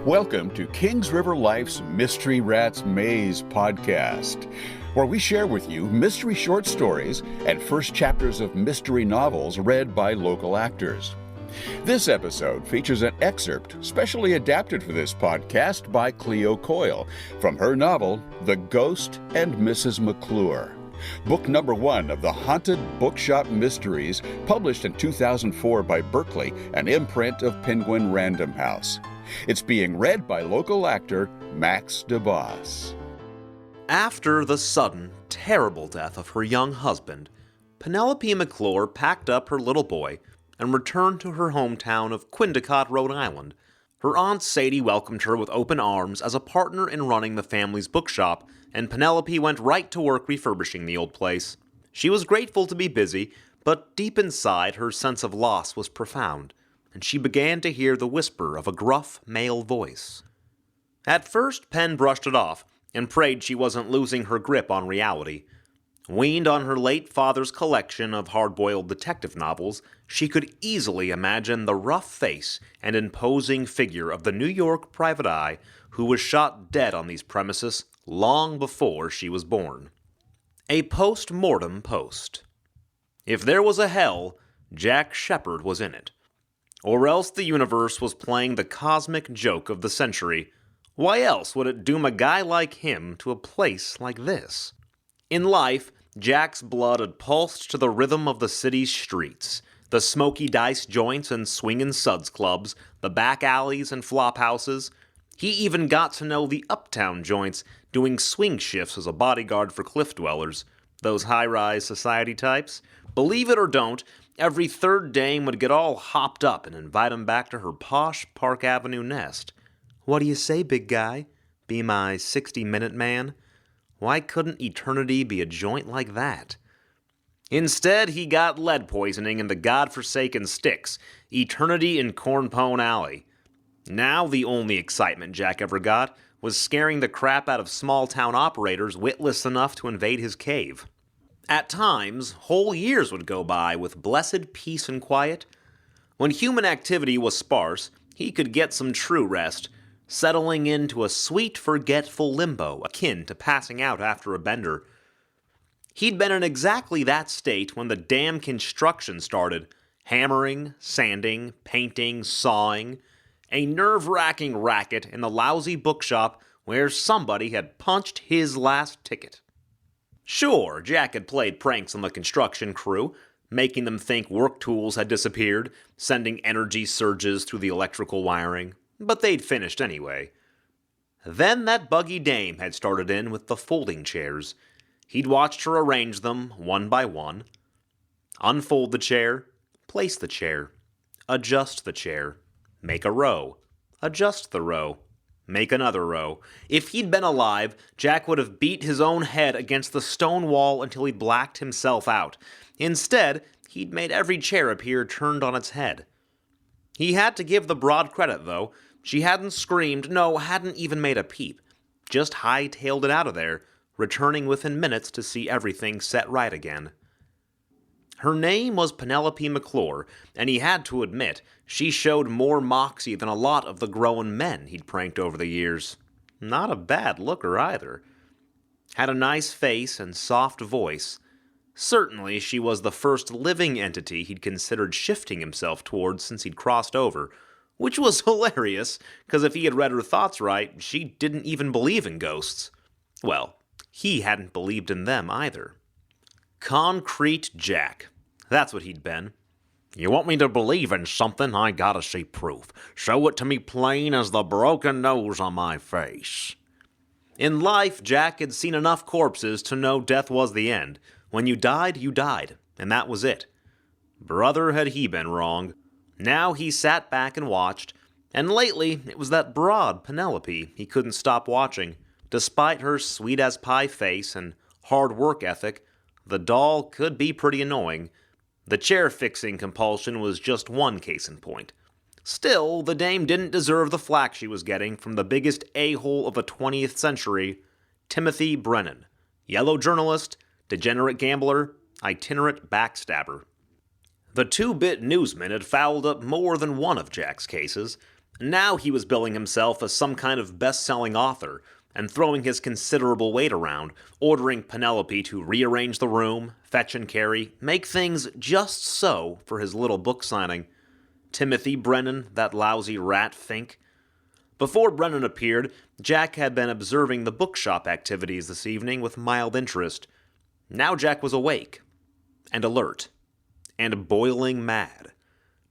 Welcome to Kings River Life's Mystery Rats Maze podcast, where we share with you mystery short stories and first chapters of mystery novels read by local actors. This episode features an excerpt specially adapted for this podcast by Cleo Coyle from her novel, The Ghost and Mrs. McClure, book number 1 of the Haunted Bookshop Mysteries, published in 2004 by Berkley, an imprint of Penguin Random House. It's being read by local actor Max Debbas. After the sudden, terrible death of her young husband, Penelope McClure packed up her little boy and returned to her hometown of Quindicott, Rhode Island. Her Aunt Sadie welcomed her with open arms as a partner in running the family's bookshop, and Penelope went right to work refurbishing the old place. She was grateful to be busy, but deep inside her sense of loss was profound, and she began to hear the whisper of a gruff male voice. At first, Pen brushed it off and prayed she wasn't losing her grip on reality. Weaned on her late father's collection of hard-boiled detective novels, she could easily imagine the rough face and imposing figure of the New York private eye who was shot dead on these premises long before she was born. A post-mortem post. If there was a hell, Jack Shepherd was in it. Or else the universe was playing the cosmic joke of the century. Why else would it doom a guy like him to a place like this? In life, Jack's blood had pulsed to the rhythm of the city's streets, the smoky dice joints and swingin' suds clubs, the back alleys and flop houses. He even got to know the uptown joints, doing swing shifts as a bodyguard for cliff dwellers, those high-rise society types. Believe it or don't, every third dame would get all hopped up and invite him back to her posh Park Avenue nest. What do you say, big guy? Be my 60-minute man? Why couldn't eternity be a joint like that? Instead, he got lead poisoning in the godforsaken sticks, eternity in Cornpone Alley. Now the only excitement Jack ever got was scaring the crap out of small-town operators witless enough to invade his cave. At times, whole years would go by with blessed peace and quiet. When human activity was sparse, he could get some true rest, settling into a sweet, forgetful limbo akin to passing out after a bender. He'd been in exactly that state when the damn construction started. Hammering, sanding, painting, sawing. A nerve-wracking racket in the lousy bookshop where somebody had punched his last ticket. Sure, Jack had played pranks on the construction crew, making them think work tools had disappeared, sending energy surges through the electrical wiring. But they'd finished anyway. Then that buggy dame had started in with the folding chairs. He'd watched her arrange them one by one. Unfold the chair, place the chair, adjust the chair, make a row, adjust the row, make another row. If he'd been alive, Jack would have beat his own head against the stone wall until he blacked himself out. Instead, he'd made every chair appear turned on its head. He had to give the broad credit, though. She hadn't screamed, no, hadn't even made a peep. Just hightailed it out of there, returning within minutes to see everything set right again. Her name was Penelope McClure, and he had to admit, she showed more moxie than a lot of the grown men he'd pranked over the years. Not a bad looker either. Had a nice face and soft voice. Certainly she was the first living entity he'd considered shifting himself towards since he'd crossed over, which was hilarious, because if he had read her thoughts right, she didn't even believe in ghosts. Well, he hadn't believed in them either. Concrete Jack. That's what he'd been. You want me to believe in something, I gotta see proof. Show it to me plain as the broken nose on my face. In life, Jack had seen enough corpses to know death was the end. When you died, and that was it. Brother, had he been wrong. Now he sat back and watched, and lately it was that broad Penelope he couldn't stop watching. Despite her sweet-as-pie face and hard work ethic, the doll could be pretty annoying. The chair-fixing compulsion was just one case in point. Still, the dame didn't deserve the flack she was getting from the biggest a-hole of the 20th century, Timothy Brennan. Yellow journalist, degenerate gambler, itinerant backstabber. The two-bit newsman had fouled up more than one of Jack's cases, Now he was billing himself as some kind of best-selling author, and throwing his considerable weight around, ordering Penelope to rearrange the room, fetch and carry, make things just so for his little book signing. Timothy Brennan, that lousy rat Fink. Before Brennan appeared, Jack had been observing the bookshop activities this evening with mild interest. Now Jack was awake, and alert, and boiling mad.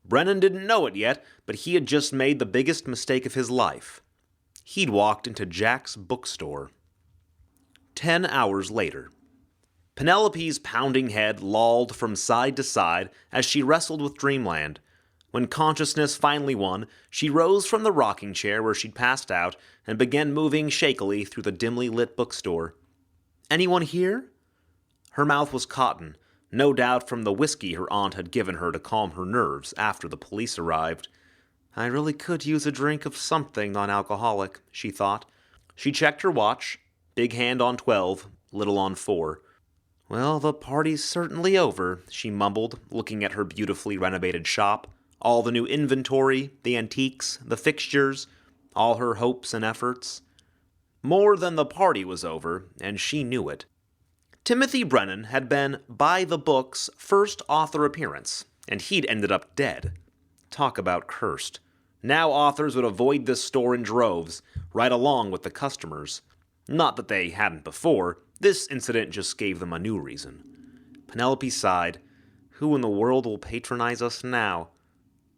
Brennan didn't know it yet, but he had just made the biggest mistake of his life. He'd walked into Jack's bookstore. 10 hours later. Penelope's pounding head lolled from side to side as she wrestled with dreamland. When consciousness finally won, she rose from the rocking chair where she'd passed out and began moving shakily through the dimly lit bookstore. Anyone here? Her mouth was cotton, no doubt from the whiskey her aunt had given her to calm her nerves after the police arrived. I really could use a drink of something non-alcoholic, she thought. She checked her watch, big hand on 12, little on 4. Well, the party's certainly over, she mumbled, looking at her beautifully renovated shop. All the new inventory, the antiques, the fixtures, all her hopes and efforts. More than the party was over, and she knew it. Timothy Brennan had been By the Book's first author appearance, and he'd ended up dead. Talk about cursed. Now authors would avoid this store in droves, right along with the customers. Not that they hadn't before, this incident just gave them a new reason. Penelope sighed. Who in the world will patronize us now?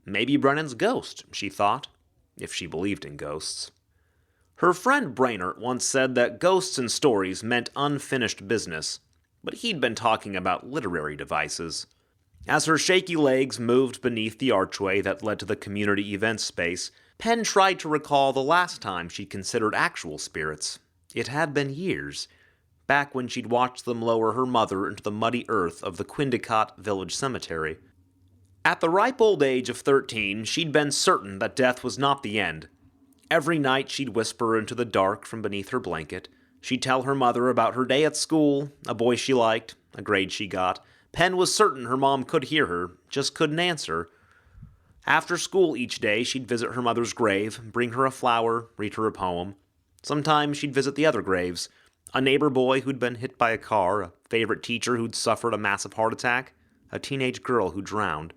Maybe Brennan's ghost, she thought, if she believed in ghosts. Her friend Brainerd once said that ghosts and stories meant unfinished business, but he'd been talking about literary devices. As her shaky legs moved beneath the archway that led to the community event space, Penn tried to recall the last time she'd considered actual spirits. It had been years, back when she'd watched them lower her mother into the muddy earth of the Quindicott Village Cemetery. At the ripe old age of 13, she'd been certain that death was not the end. Every night she'd whisper into the dark from beneath her blanket. She'd tell her mother about her day at school, a boy she liked, a grade she got. Penn was certain her mom could hear her, just couldn't answer. After school each day, she'd visit her mother's grave, bring her a flower, read her a poem. Sometimes she'd visit the other graves. A neighbor boy who'd been hit by a car, a favorite teacher who'd suffered a massive heart attack, a teenage girl who drowned.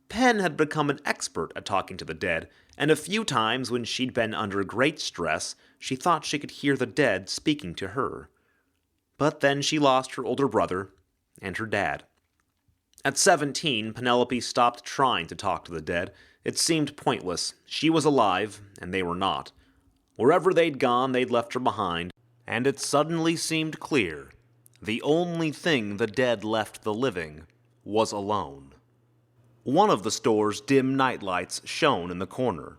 Penn had become an expert at talking to the dead, and a few times when she'd been under great stress, she thought she could hear the dead speaking to her. But then she lost her older brother and her dad. At 17, Penelope stopped trying to talk to the dead. It seemed pointless. She was alive, and they were not. Wherever they'd gone, they'd left her behind, and it suddenly seemed clear. The only thing the dead left the living was alone. One of the store's dim nightlights shone in the corner.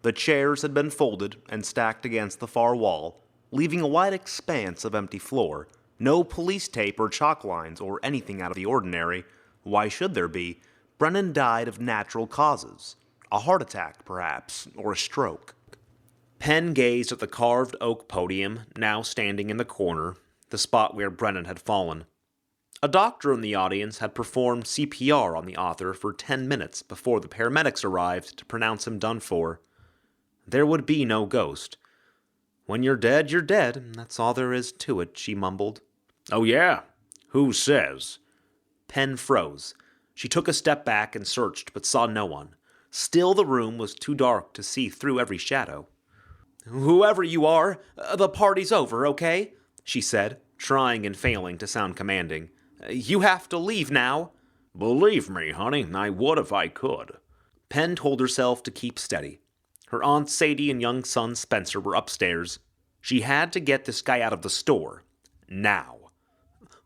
The chairs had been folded and stacked against the far wall, leaving a wide expanse of empty floor. No police tape or chalk lines or anything out of the ordinary. Why should there be? Brennan died of natural causes. A heart attack, perhaps, or a stroke. Penn gazed at the carved oak podium, now standing in the corner, the spot where Brennan had fallen. A doctor in the audience had performed CPR on the author for 10 minutes before the paramedics arrived to pronounce him done for. There would be no ghost. When you're dead, that's all there is to it, she mumbled. Oh yeah? Who says? Penn froze. She took a step back and searched, but saw no one. Still, the room was too dark to see through every shadow. Whoever you are, the party's over, okay? She said, trying and failing to sound commanding. You have to leave now. Believe me, honey, I would if I could. Penn told herself to keep steady. Her Aunt Sadie and young son Spencer were upstairs. She had to get this guy out of the store. Now.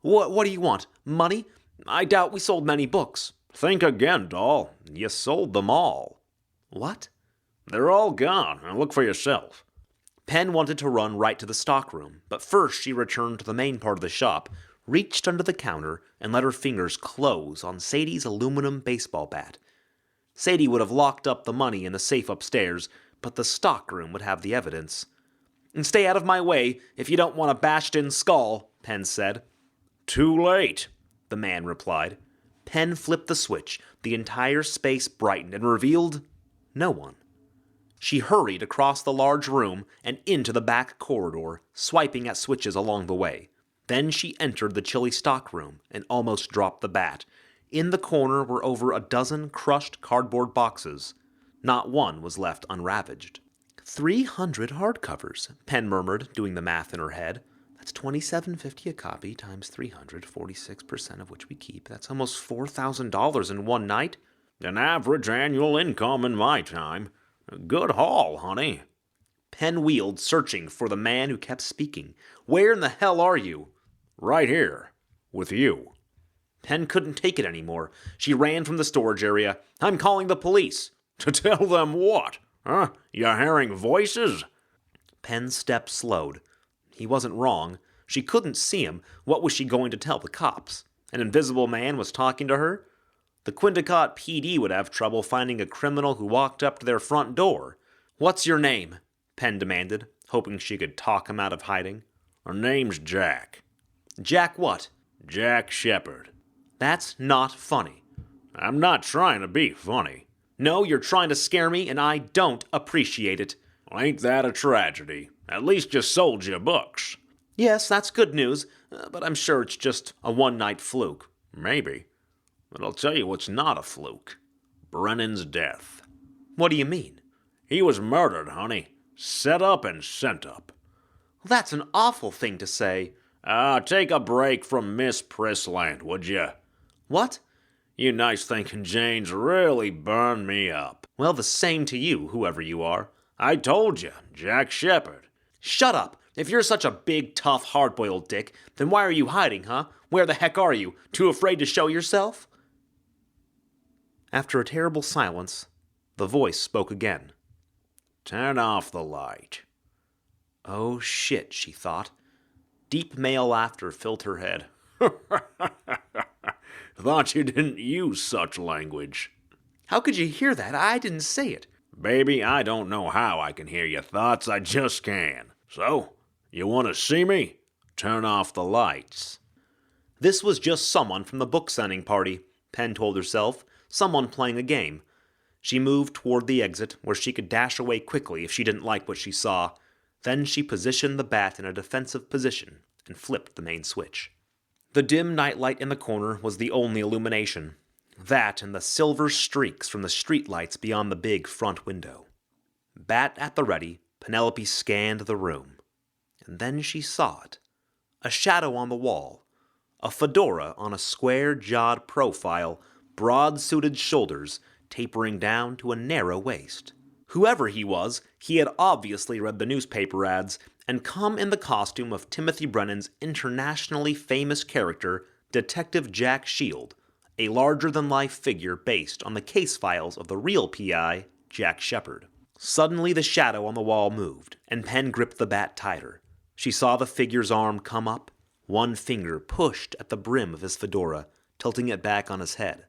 What do you want? Money? I doubt we sold many books. Think again, doll. You sold them all. What? They're all gone. Look for yourself. Penn wanted to run right to the stockroom, but first she returned to the main part of the shop, reached under the counter, and let her fingers close on Sadie's aluminum baseball bat. Sadie would have locked up the money in the safe upstairs, but the stockroom would have the evidence. And stay out of my way if you don't want a bashed-in skull, Penn said. Too late, the man replied. Penn flipped the switch. The entire space brightened and revealed no one. She hurried across the large room and into the back corridor, swiping at switches along the way. Then she entered the chilly stockroom and almost dropped the bat. In the corner were over a dozen crushed cardboard boxes. Not one was left unravaged. 300 hardcovers, Penn murmured, doing the math in her head. That's $27.50 a copy times 300, 46% of which we keep. That's almost $4,000 in one night. An average annual income in my time. A good haul, honey. Penn wheeled, searching for the man who kept speaking. Where in the hell are you? Right here. With you. Penn couldn't take it anymore. She ran from the storage area. I'm calling the police. To tell them what? Huh? You're hearing voices? Penn's step slowed. He wasn't wrong. She couldn't see him. What was she going to tell the cops? An invisible man was talking to her? The Quindicott PD would have trouble finding a criminal who walked up to their front door. What's your name? Penn demanded, hoping she could talk him out of hiding. Her name's Jack. Jack what? Jack Shepherd. That's not funny. I'm not trying to be funny. No, you're trying to scare me, and I don't appreciate it. Well, ain't that a tragedy? At least you sold your books. Yes, that's good news, but I'm sure it's just a one-night fluke. Maybe. But I'll tell you what's not a fluke. Brennan's death. What do you mean? He was murdered, honey. Set up and sent up. That's an awful thing to say. Take a break from Miss Prissland, would you? What? You nice-thinking Janes really burned me up. Well, the same to you, whoever you are. I told you, Jack Shepherd. Shut up! If you're such a big, tough, hard-boiled dick, then why are you hiding, huh? Where the heck are you? Too afraid to show yourself? After a terrible silence, the voice spoke again. Turn off the light. Oh, shit, she thought. Deep male laughter filled her head. Thought you didn't use such language. How could you hear that? I didn't say it. Baby, I don't know how I can hear your thoughts, I just can. So, you want to see me? Turn off the lights. This was just someone from the book signing party, Penn told herself. Someone playing a game. She moved toward the exit, where she could dash away quickly if she didn't like what she saw. Then she positioned the bat in a defensive position and flipped the main switch. The dim nightlight in the corner was the only illumination. That and the silver streaks from the streetlights beyond the big front window. Bat at the ready, Penelope scanned the room. And then she saw it. A shadow on the wall. A fedora on a square-jawed profile, broad-suited shoulders tapering down to a narrow waist. Whoever he was, he had obviously read the newspaper ads and come in the costume of Timothy Brennan's internationally famous character, Detective Jack Shield, a larger-than-life figure based on the case files of the real PI, Jack Shepherd. Suddenly the shadow on the wall moved, and Penn gripped the bat tighter. She saw the figure's arm come up. One finger pushed at the brim of his fedora, tilting it back on his head.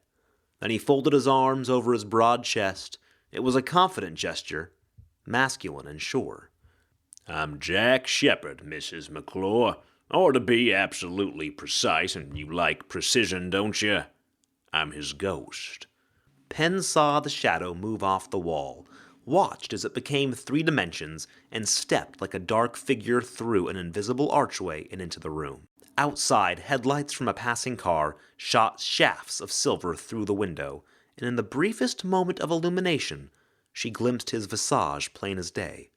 Then he folded his arms over his broad chest. It was a confident gesture, masculine and sure. I'm Jack Shepherd, Mrs. McClure. Or to be absolutely precise, and you like precision, don't you? I'm his ghost. Penn saw the shadow move off the wall, watched as it became 3 dimensions, and stepped like a dark figure through an invisible archway and into the room. Outside, headlights from a passing car shot shafts of silver through the window, and in the briefest moment of illumination, she glimpsed his visage plain as day.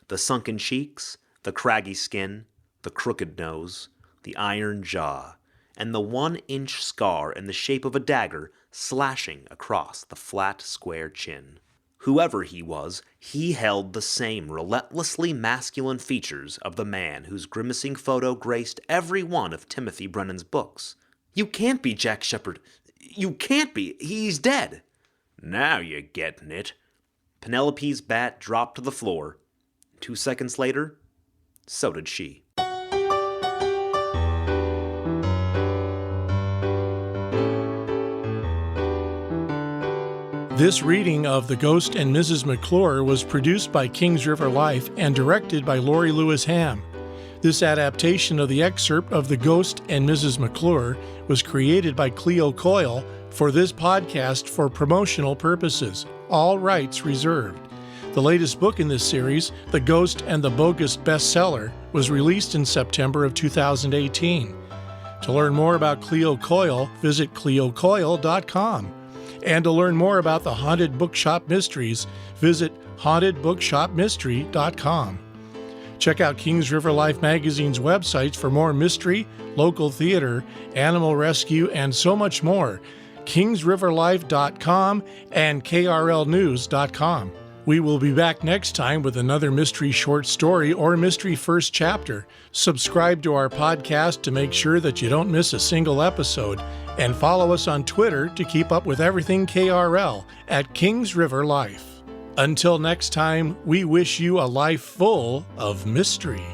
The sunken cheeks, the craggy skin, the crooked nose, the iron jaw, and the 1-inch scar in the shape of a dagger slashing across the flat, square chin. Whoever he was, he held the same relentlessly masculine features of the man whose grimacing photo graced every one of Timothy Brennan's books. You can't be Jack Shepherd. You can't be. He's dead. Now you're getting it. Penelope's bat dropped to the floor. 2 seconds later, so did she. This reading of The Ghost and Mrs. McClure was produced by Kings River Life and directed by Lori Lewis Ham. This adaptation of the excerpt of The Ghost and Mrs. McClure was created by Cleo Coyle for this podcast for promotional purposes. All rights reserved. The latest book in this series, The Ghost and the Bogus Bestseller, was released in September of 2018. To learn more about Cleo Coyle, visit cleocoyle.com. And to learn more about the Haunted Bookshop Mysteries, visit hauntedbookshopmystery.com. Check out Kings River Life magazine's websites for more mystery, local theater, animal rescue, and so much more. kingsriverlife.com and krlnews.com. We will be back next time with another mystery short story or mystery first chapter. Subscribe to our podcast to make sure that you don't miss a single episode, and follow us on Twitter to keep up with everything KRL at Kings River Life. Until next time, we wish you a life full of mystery.